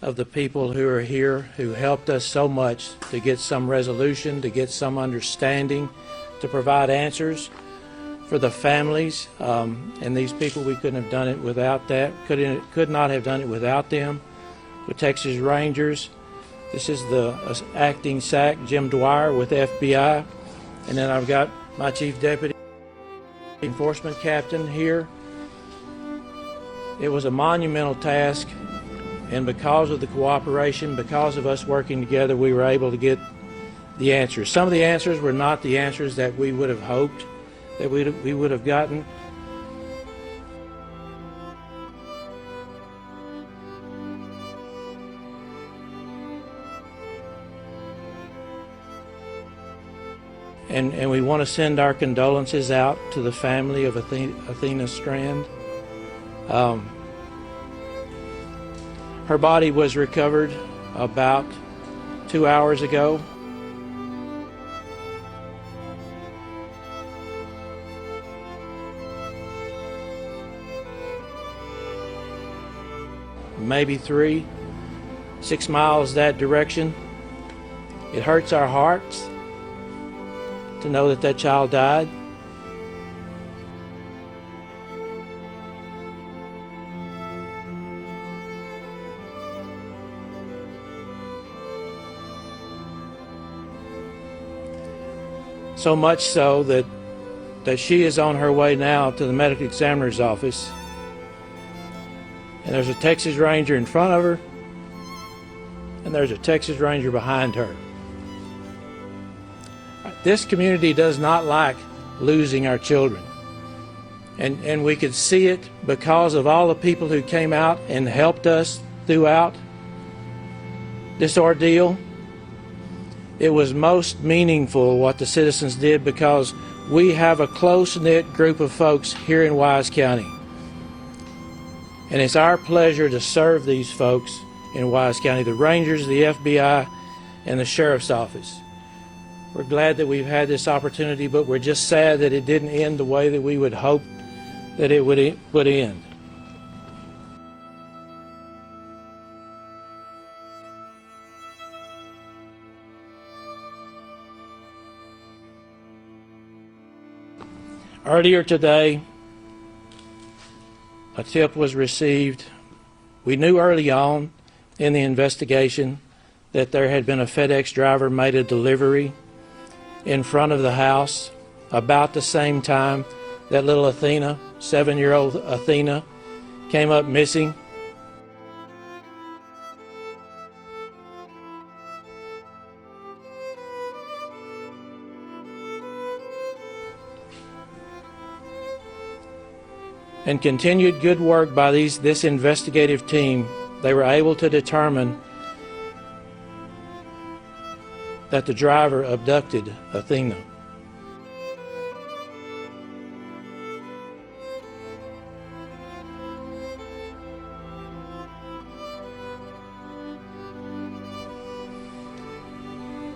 of the people who are here who helped us so much to get some resolution, to get some understanding, to provide answers for the families. And these people, we couldn't have done it without that. Could not have done it without them. The Texas Rangers. This is the acting SAC, Jim Dwyer with FBI. And then I've got my Chief Deputy Enforcement Captain here. It was a monumental task, and because of the cooperation, because of us working together, we were able to get the answers. Some of the answers were not the answers that we would have hoped that we would have gotten. And we want to send our condolences out to the family of Athena Strand. Her body was recovered about 2 hours ago. Maybe 6 miles that direction. It hurts our hearts to know that that child died. So much so that she is on her way now to the medical examiner's office. And there's a Texas Ranger in front of her, and there's a Texas Ranger behind her. This community does not like losing our children. And we could see it because of all the people who came out and helped us throughout this ordeal. It was most meaningful what the citizens did, because we have a close-knit group of folks here in Wise County. And it's our pleasure to serve these folks in Wise County, the Rangers, the FBI, and the Sheriff's Office. We're glad that we've had this opportunity, but we're just sad that it didn't end the way that we would hope that it would end. Earlier today, a tip was received. We knew early on in the investigation that there had been a FedEx driver made a delivery in front of the house about the same time that little Athena, 7-year-old Athena, came up missing. And continued good work by this investigative team, they were able to determine that the driver abducted Athena.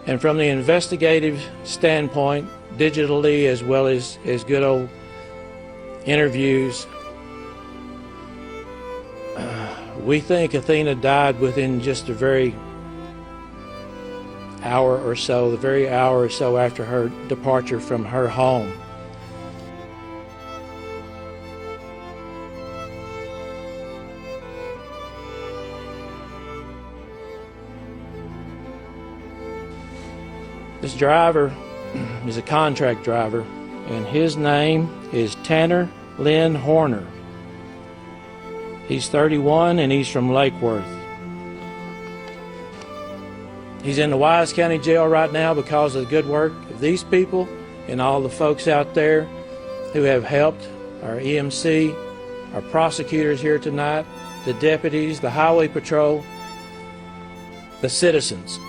And from the investigative standpoint, digitally as well as good old interviews, we think Athena died within just the very hour or so after her departure from her home. This driver is a contract driver, and his name is Tanner Lynn Horner. He's 31 and he's from Lake Worth. He's in the Wise County Jail right now because of the good work of these people and all the folks out there who have helped, our EMC, our prosecutors here tonight, the deputies, the highway patrol, the citizens.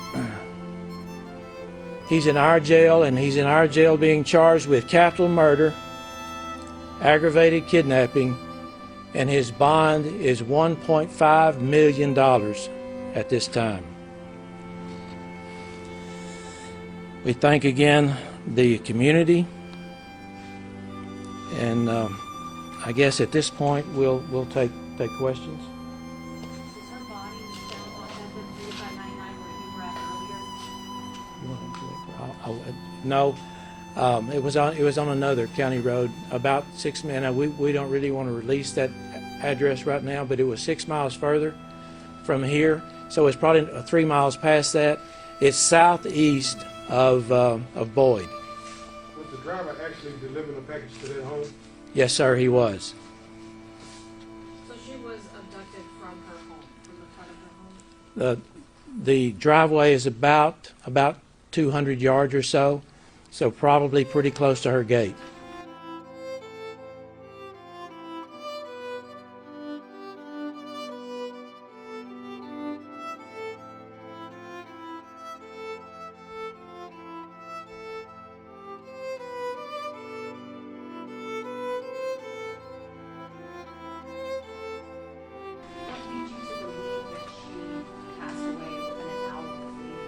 He's in our jail, and he's in our jail being charged with capital murder, aggravated kidnapping, and his bond is $1.5 million at this time. We thank again the community, and I guess at this point we'll take questions. Is her body still on No, it was on another county road, about 6 miles. Now, we don't really want to release that address right now, but it was 6 miles further from here, so it's probably 3 miles past that. It's southeast of Boyd. Was the driver actually delivering a package to that home? Yes, sir, he was. So she was abducted from her home, from the front of her home? The driveway is about 200 yards or so probably pretty close to her gate. What leads you to believe that she passed away within an hour of leaving?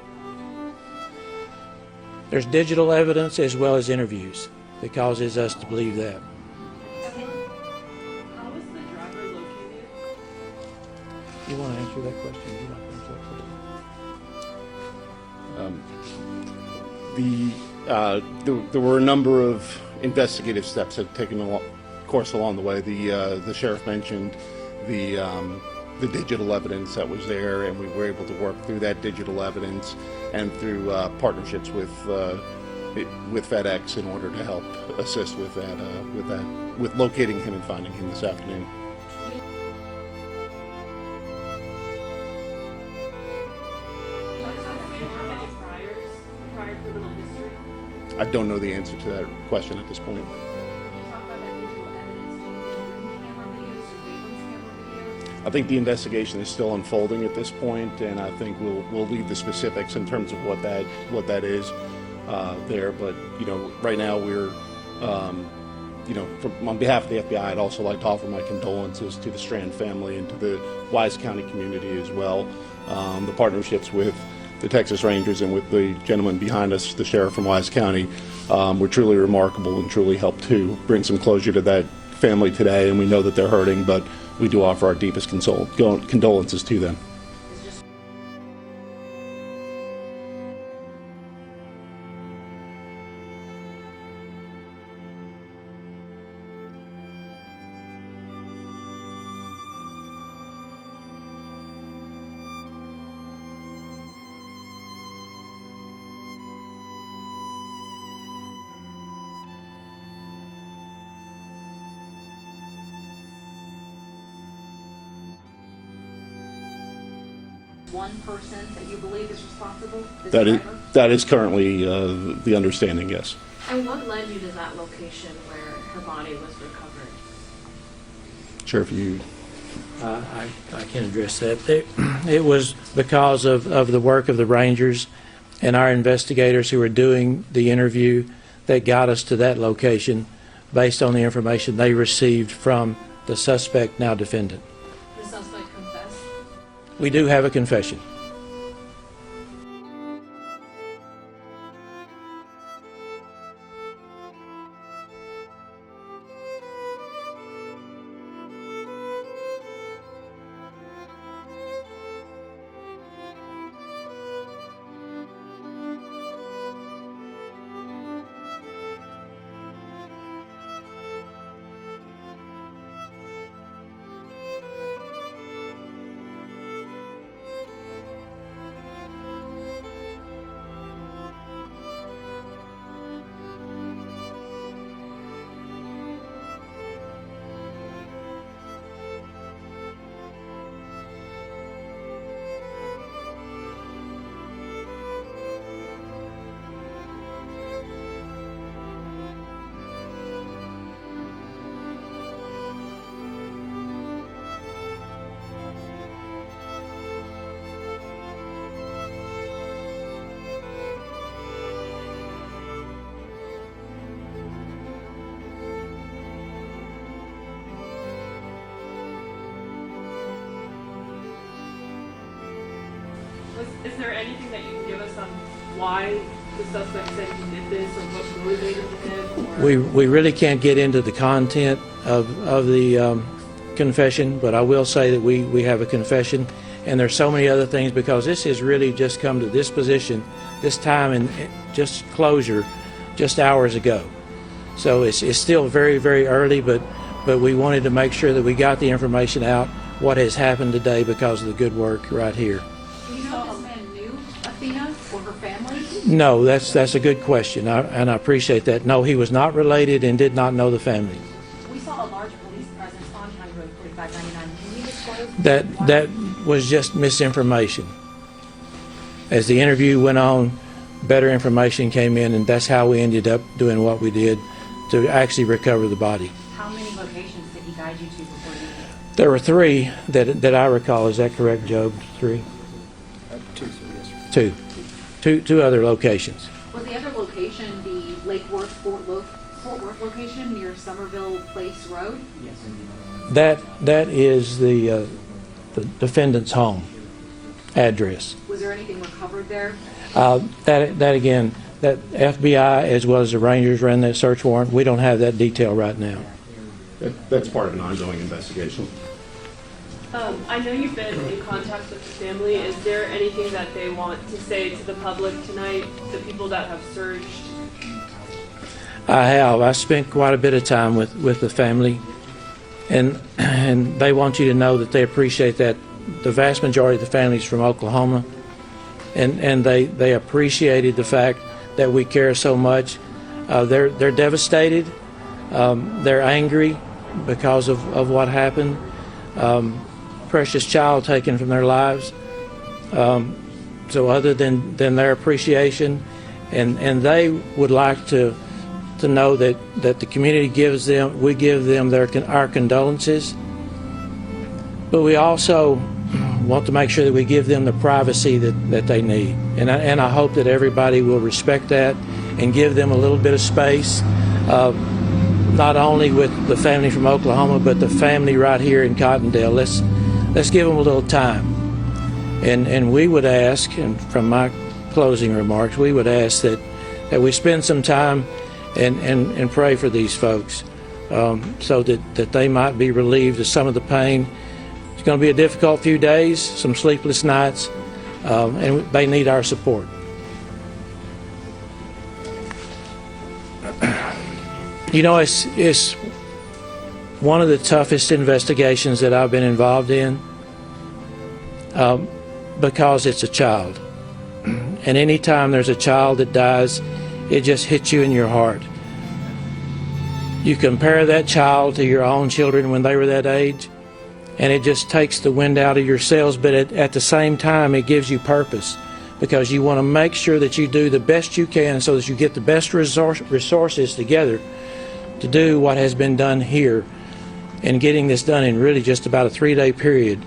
There's digital evidence as well as interviews that causes us to believe that. How was the driver located? You want to answer that question? You're not going to answer that question. There were a number of investigative steps that had taken course along the way. The sheriff mentioned the digital evidence that was there, and we were able to work through that digital evidence and through partnerships with FedEx in order to help assist with with locating him and finding him this afternoon. Prior criminal history? I don't know the answer to that question at this point. Can you talk about that digital evidence? Do you think camera videos, surveillance camera videos? I think the investigation is still unfolding at this point, and I think we'll leave the specifics in terms of what that is there. But right now we're on behalf of the FBI, I'd also like to offer my condolences to the Strand family and to the Wise County community as well. The partnerships with the Texas Rangers and with the gentleman behind us, the sheriff from Wise County, were truly remarkable and truly helped to bring some closure to that family today. And we know that they're hurting, but we do offer our deepest condolences to them. One person that you believe is responsible? This driver? That is currently the understanding, yes. And what led you to that location where her body was recovered? Sheriff, you... I can address that. It was because of the work of the Rangers and our investigators who were doing the interview that got us to that location based on the information they received from the suspect, now defendant. The suspect confessed? We do have a confession. Is there anything that you can give us on why the suspect said he did this, or what motivated him? Or... We really can't get into the content of the confession, but I will say that we have a confession, and there's so many other things, because this has really just come to this position, this time, and just closure just hours ago. So it's still very, very early, but we wanted to make sure that we got the information out, what has happened today, because of the good work right here. Do you know if this man knew Athena or her family? No, that's a good question, and I appreciate that. No, he was not related and did not know the family. We saw a large police presence on County Road 4599. Can you disclose? That was just misinformation. As the interview went on, better information came in, and that's how we ended up doing what we did to actually recover the body. How many locations did he guide you to before you did? There were 3 that I recall. Is that correct, Job? 3? 2, sir, yes, sir. 2 other locations. Was the other location the Lake Worth, Fort Worth location near Somerville Place Road? That is the defendant's home address. Was there anything recovered there? That again, that FBI as well as the Rangers ran that search warrant. We don't have that detail right now. That's part of an ongoing investigation. I know you've been in contact with the family. Is there anything that they want to say to the public tonight, the people that have searched? I have. I spent quite a bit of time with the family, and they want you to know that they appreciate that. The vast majority of the families from Oklahoma, and they appreciated the fact that we care so much. They're devastated. They're angry because of what happened. Precious child taken from their lives. So other than their appreciation, and they would like to know that the community we give them our condolences, but we also want to make sure that we give them the privacy that they need. And I hope that everybody will respect that and give them a little bit of space, not only with the family from Oklahoma, but the family right here in Cottondale. Let's give them a little time. And we would ask, and from my closing remarks, we would ask that we spend some time and pray for these folks, so that they might be relieved of some of the pain. It's going to be a difficult few days, some sleepless nights, and they need our support. You know, it's one of the toughest investigations that I've been involved in, because it's a child. And anytime there's a child that dies, it just hits you in your heart. You compare that child to your own children when they were that age, and it just takes the wind out of your sails, but at the same time it gives you purpose, because you want to make sure that you do the best you can so that you get the best resources together to do what has been done here, and getting this done in really just about a 3-day period.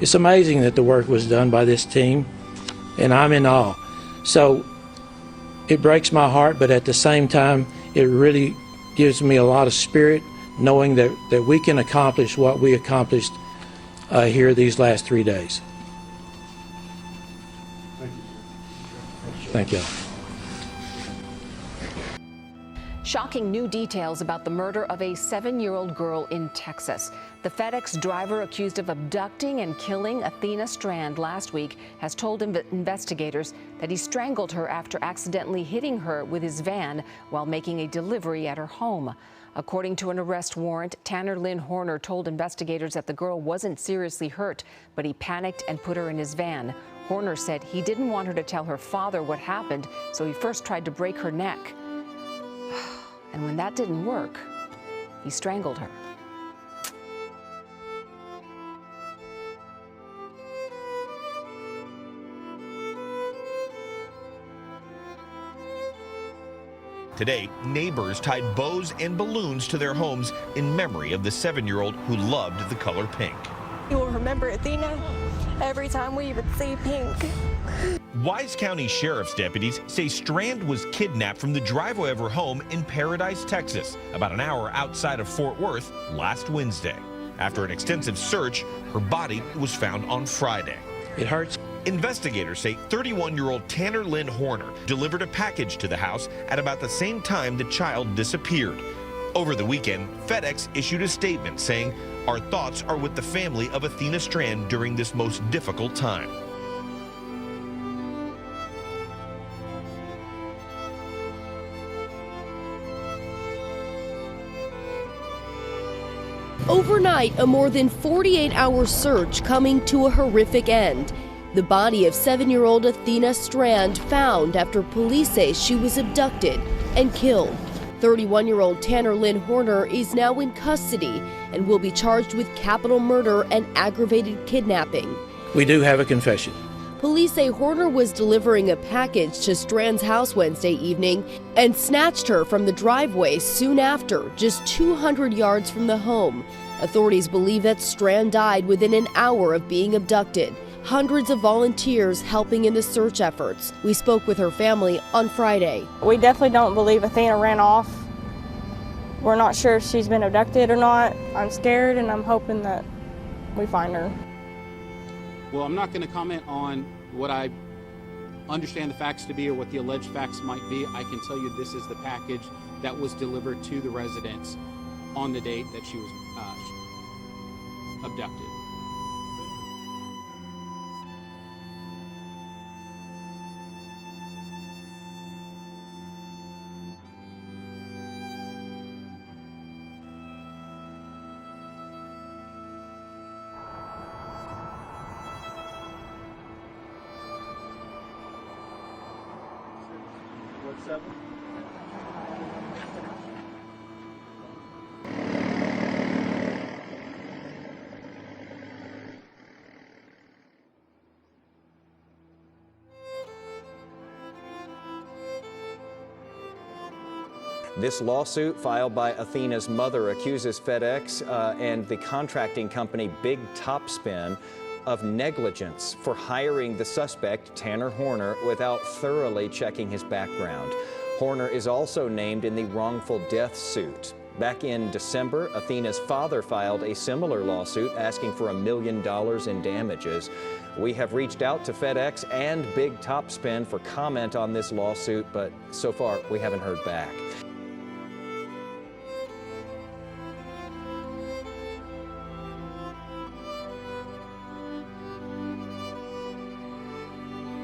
It's amazing that the work was done by this team, and I'm in awe. So it breaks my heart, but at the same time it really gives me a lot of spirit, knowing that we can accomplish what we accomplished here these last 3 days. Thank you. Shocking new details about the murder of a 7-year-old girl in Texas. The FedEx driver accused of abducting and killing Athena Strand last week has told investigators that he strangled her after accidentally hitting her with his van while making a delivery at her home. According to an arrest warrant, Tanner Lynn Horner told investigators that the girl wasn't seriously hurt, but he panicked and put her in his van. Horner said he didn't want her to tell her father what happened, so he first tried to break her neck. And when that didn't work, he strangled her. Today, neighbors tied bows and balloons to their homes in memory of the 7-year-old who loved the color pink. You will remember Athena every time we would see pink. Wise County Sheriff's deputies say Strand was kidnapped from the driveway of her home in Paradise, Texas, about an hour outside of Fort Worth last Wednesday. After an extensive search, her body was found on Friday. It hurts. Investigators say 31-year-old Tanner Lynn Horner delivered a package to the house at about the same time the child disappeared. Over the weekend, FedEx issued a statement saying Our thoughts are with the family of Athena Strand during this most difficult time. Overnight, a more than 48-hour search coming to a horrific end. The body of 7-year-old Athena Strand found after police say she was abducted and killed. 31-year-old Tanner Lynn Horner is now in custody and will be charged with capital murder and aggravated kidnapping. We do have a confession. Police say Horner was delivering a package to Strand's house Wednesday evening and snatched her from the driveway soon after, just 200 yards from the home. Authorities believe that Strand died within an hour of being abducted. Hundreds of volunteers helping in the search efforts. We spoke with her family on Friday. We definitely don't believe Athena ran off. We're not sure if she's been abducted or not. I'm scared and I'm hoping that we find her. Well, I'm not going to comment on what I understand the facts to be or what the alleged facts might be. I can tell you this is the package that was delivered to the residence on the date that she was abducted. This lawsuit filed by Athena's mother accuses FedEx and the contracting company Big Topspin of negligence for hiring the suspect, Tanner Horner, without thoroughly checking his background. Horner is also named in the wrongful death suit. Back in December, Athena's father filed a similar lawsuit asking for $1 million in damages. We have reached out to FedEx and Big Topspin for comment on this lawsuit, but so far we haven't heard back.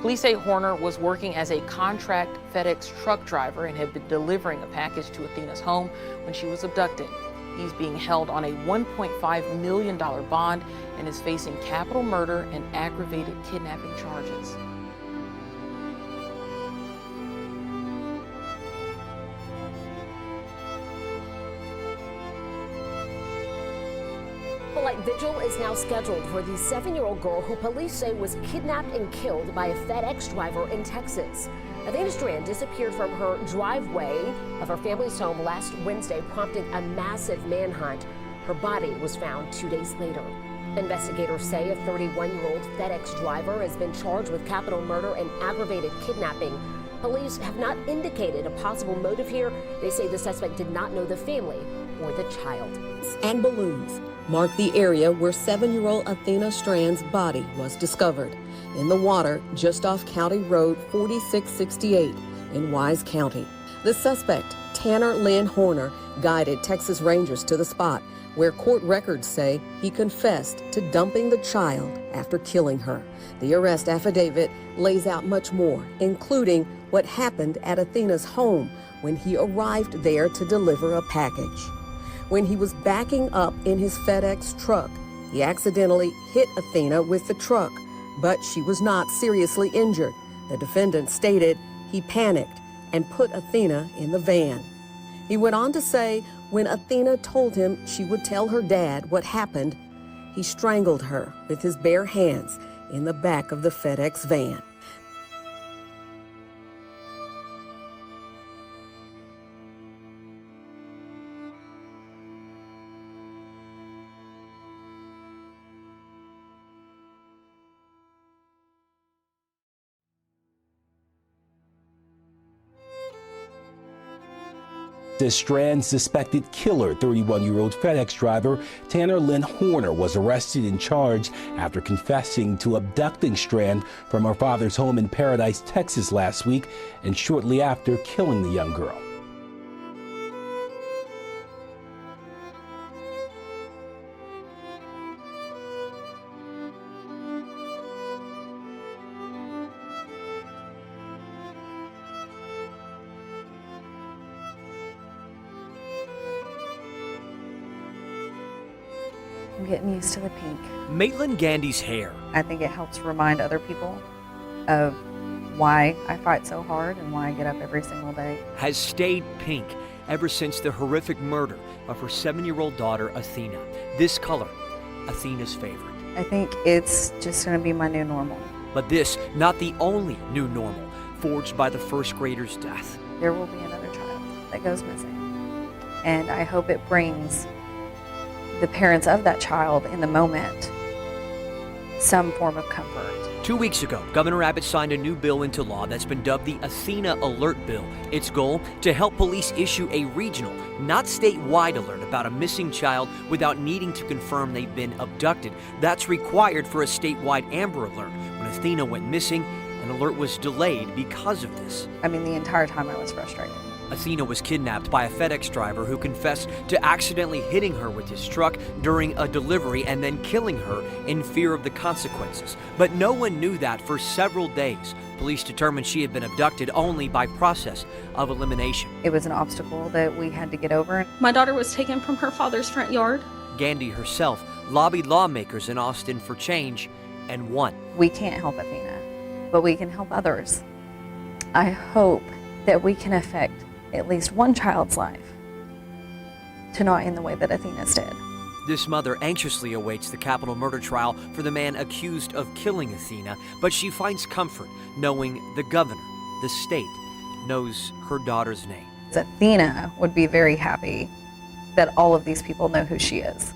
Police say Horner was working as a contract FedEx truck driver and had been delivering a package to Athena's home when she was abducted. He's being held on a $1.5 million bond and is facing capital murder and aggravated kidnapping charges. Candlelight vigil is now scheduled for the 7-year-old girl who police say was kidnapped and killed by a FedEx driver in Texas. Athena Strand disappeared from her driveway of her family's home last Wednesday, prompting a massive manhunt. Her body was found 2 days later. Investigators say a 31-year-old FedEx driver has been charged with capital murder and aggravated kidnapping. Police have not indicated a possible motive here. They say the suspect did not know the family or the child. And balloons mark the area where 7-year-old Athena Strand's body was discovered, in the water just off County Road 4668 in Wise County. The suspect, Tanner Lynn Horner, guided Texas Rangers to the spot, where court records say he confessed to dumping the child after killing her. The arrest affidavit lays out much more, including what happened at Athena's home when he arrived there to deliver a package. When he was backing up in his FedEx truck, he accidentally hit Athena with the truck, but she was not seriously injured. The defendant stated he panicked and put Athena in the van. He went on to say when Athena told him she would tell her dad what happened, he strangled her with his bare hands in the back of the FedEx van. The Strand's suspected killer, 31-year-old FedEx driver Tanner Lynn Horner, was arrested and charged after confessing to abducting Strand from her father's home in Paradise, Texas last week, and shortly after killing the young girl. I'm getting used to the pink. Maitland Gandy's hair. I think it helps remind other people of why I fight so hard and why I get up every single day. Has stayed pink ever since the horrific murder of her 7-year-old daughter, Athena. This color, Athena's favorite. I think it's just going to be my new normal. But this, not the only new normal, forged by the first grader's death. There will be another child that goes missing. And I hope it brings the parents of that child in the moment some form of comfort. 2 weeks ago, Governor Abbott signed a new bill into law that's been dubbed the Athena Alert Bill. Its goal, to help police issue a regional, not statewide alert about a missing child without needing to confirm they've been abducted. That's required for a statewide Amber Alert. When Athena went missing, an alert was delayed because of this. I mean, the entire time I was frustrated. Athena was kidnapped by a FedEx driver who confessed to accidentally hitting her with his truck during a delivery and then killing her in fear of the consequences. But no one knew that for several days. Police determined she had been abducted only by process of elimination. It was an obstacle that we had to get over. My daughter was taken from her father's front yard. Gandy herself lobbied lawmakers in Austin for change and won. We can't help Athena, but we can help others. I hope that we can affect at least one child's life to not end the way that Athena's did. This mother anxiously awaits the capital murder trial for the man accused of killing Athena, but she finds comfort knowing the governor, the state, knows her daughter's name. Athena would be very happy that all of these people know who she is.